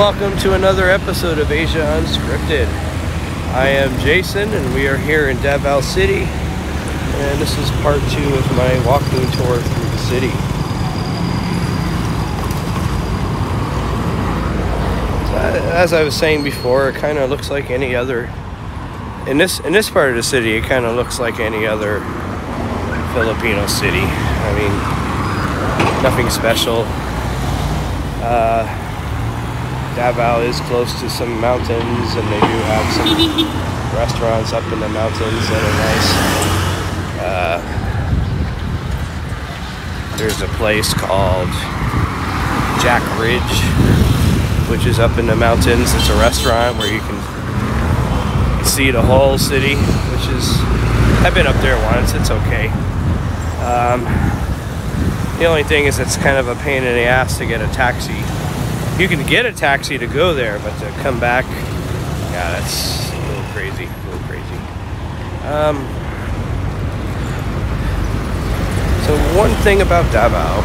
welcome to another episode of Asia Unscripted. I am Jason and we are here in Davao City, and this is part 2 of my walking tour through the city. As I was saying before, it kind of looks like any other, in this part of the city, it kind of looks like any other Filipino city. I mean, nothing special. Davao is close to some mountains, and they do have some restaurants up in the mountains that are nice. There's a place called Jack Ridge, which is up in the mountains. It's a restaurant where you can see the whole city, which is, I've been up there once, it's okay. The only thing is it's kind of a pain in the ass to get a taxi. You can get a taxi to go there, but to come back, yeah, that's a little crazy, So one thing about Davao,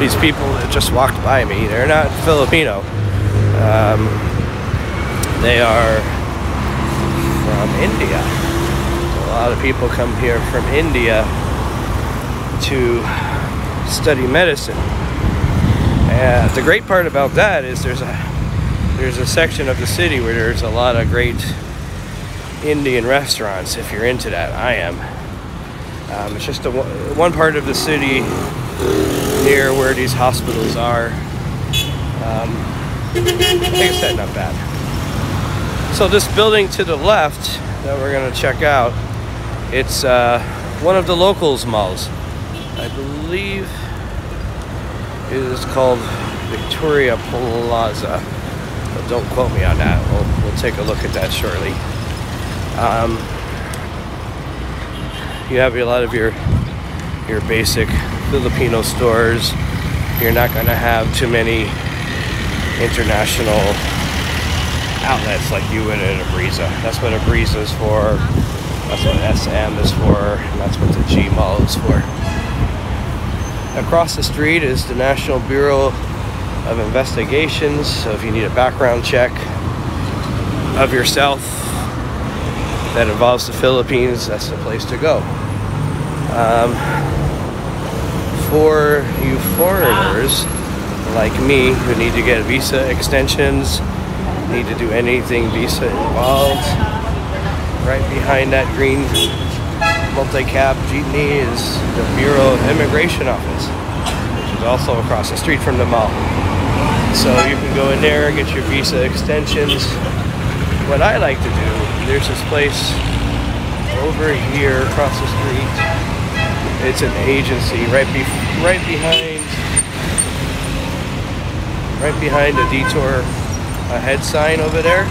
these people that just walked by me, they're not Filipino. They are from India. A lot of people come here from India to study medicine. And the great part about that is there's a section of the city where there's a lot of great Indian restaurants. If you're into that, I am. It's just one part of the city near where these hospitals are. Like I said, not bad. So this building to the left that we're going to check out, it's one of the locals malls. I believe it is called Victoria Plaza, but don't quote me on that. We'll take a look at that shortly. You have a lot of your basic Filipino stores. You're not going to have too many international outlets like you would at a Breeza. That's what a Breeza is for. That's what SM is for. And that's what the G Mall is for. Across the street is the National Bureau of Investigations. So if you need a background check of yourself that involves the Philippines, that's the place to go. For you foreigners like me who need to get visa extensions, need to do anything visa involved, right behind that green multi-cab jeepney is the Bureau of Immigration Office, which is also across the street from the mall. So you can go in there and get your visa extensions. What I like to do, there's this place over here across the street. It's an agency right behind the detour ahead sign over there.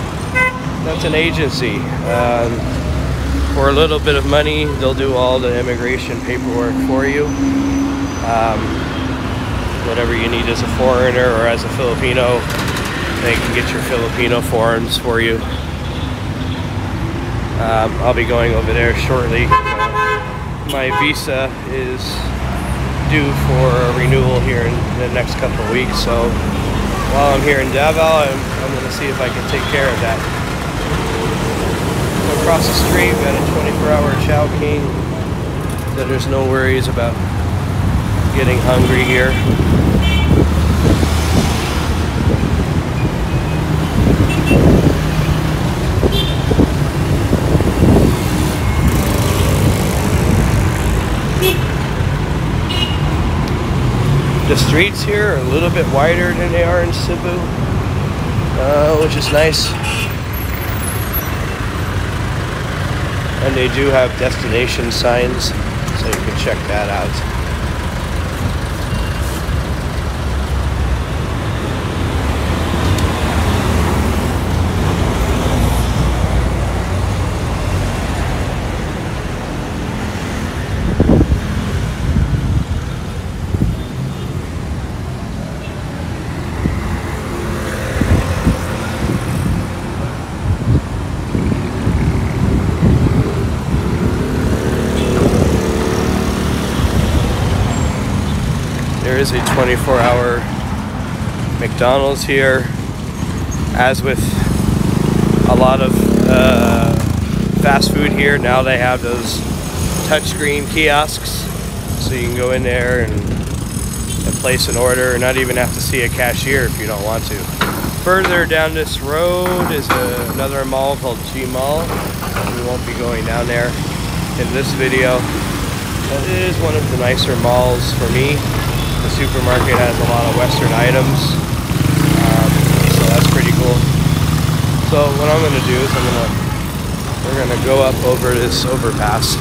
That's an agency. For a little bit of money, they'll do all the immigration paperwork for you. Whatever you need as a foreigner or as a Filipino, they can get your Filipino forms for you. I'll be going over there shortly. My visa is due for a renewal here in the next couple of weeks, so while I'm here in Davao, I'm going to see if I can take care of that. Across the street, we got a 24-hour Chow King, so there's no worries about getting hungry here. The streets here are a little bit wider than they are in Cebu, which is nice. And they do have destination signs, so you can check that out. There is a 24-hour McDonald's here. As with a lot of fast food here, now they have those touchscreen kiosks, so you can go in there and place an order and not even have to see a cashier if you don't want to. Further down this road is another mall called G Mall. We won't be going down there in this video. But it is one of the nicer malls for me. The supermarket has a lot of Western items, so that's pretty cool. So what I'm going to do is we're going to go up over this overpass.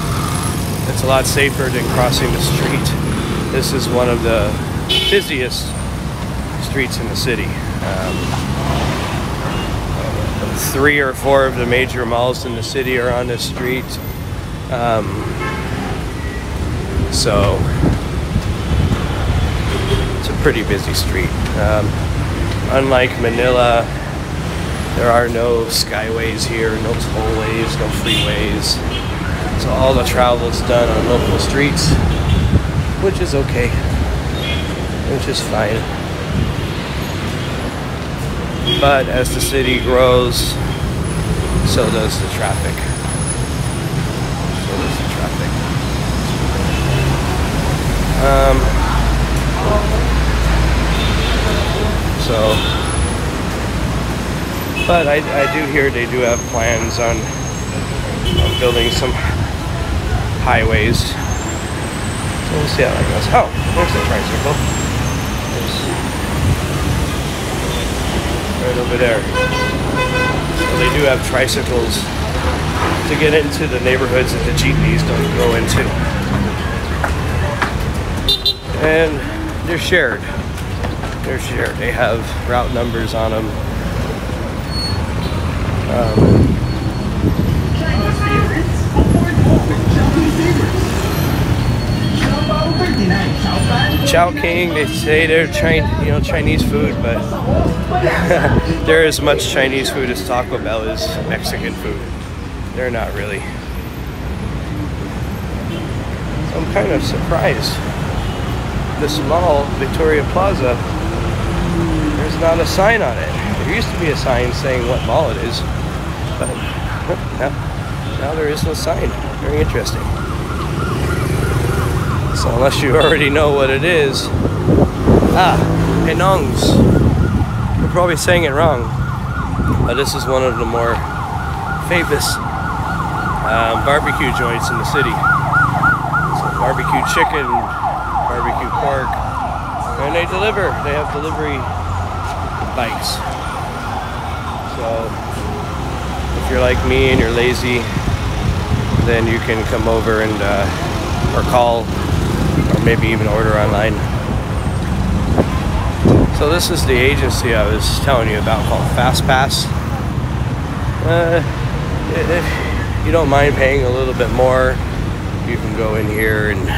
It's a lot safer than crossing the street. This is one of the busiest streets in the city. 3 or 4 of the major malls in the city are on this street. So it's a pretty busy street. Unlike Manila, there are no skyways here, no tollways, no freeways. So all the travel is done on local streets, which is okay, which is fine. But as the city grows, so does the traffic. So does the traffic. But I do hear they do have plans on building some highways. So we'll see how that goes. Oh, there's the tricycle. Right over there. So they do have tricycles to get into the neighborhoods that the jeepneys don't go into. And they're shared. They're shared. They have route numbers on them. Chowking, they say they're Chinese food, but they're as much Chinese food as Taco Bell is Mexican food. They're not really. So I'm kind of surprised. This mall, Victoria Plaza, there's not a sign on it. There used to be a sign saying what mall it is, but now there is no sign. Very interesting. So unless you already know what it is, Penongs. We're probably saying it wrong, but this is one of the more famous barbecue joints in the city. So barbecue chicken, barbecue pork, and they deliver. They have delivery bikes. So if you're like me and you're lazy, then you can come over and or call, or maybe even order online. So this is the agency I was telling you about called FastPass. If you don't mind paying a little bit more, you can go in here and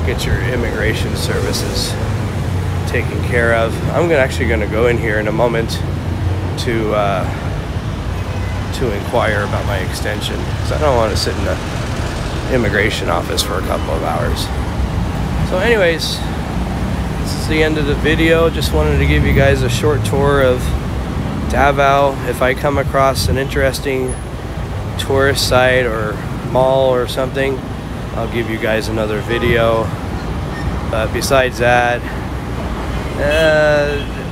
get your immigration services taken care of. I'm actually going to go in here in a moment to inquire about my extension, because I don't want to sit in the immigration office for a couple of hours. So anyways, this is the end of the video. Just wanted to give you guys a short tour of Davao. If I come across an interesting tourist site or mall or something, I'll give you guys another video. But besides that,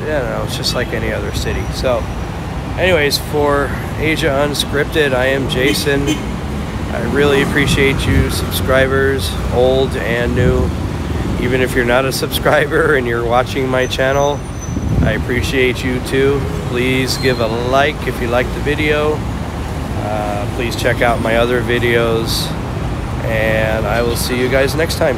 you know, it's just like any other city. So anyways, for Asia Unscripted, I am Jason. I really appreciate you subscribers, old and new. Even if you're not a subscriber and you're watching my channel, I appreciate you too. Please give a like if you liked the video. Please check out my other videos, and I will see you guys next time.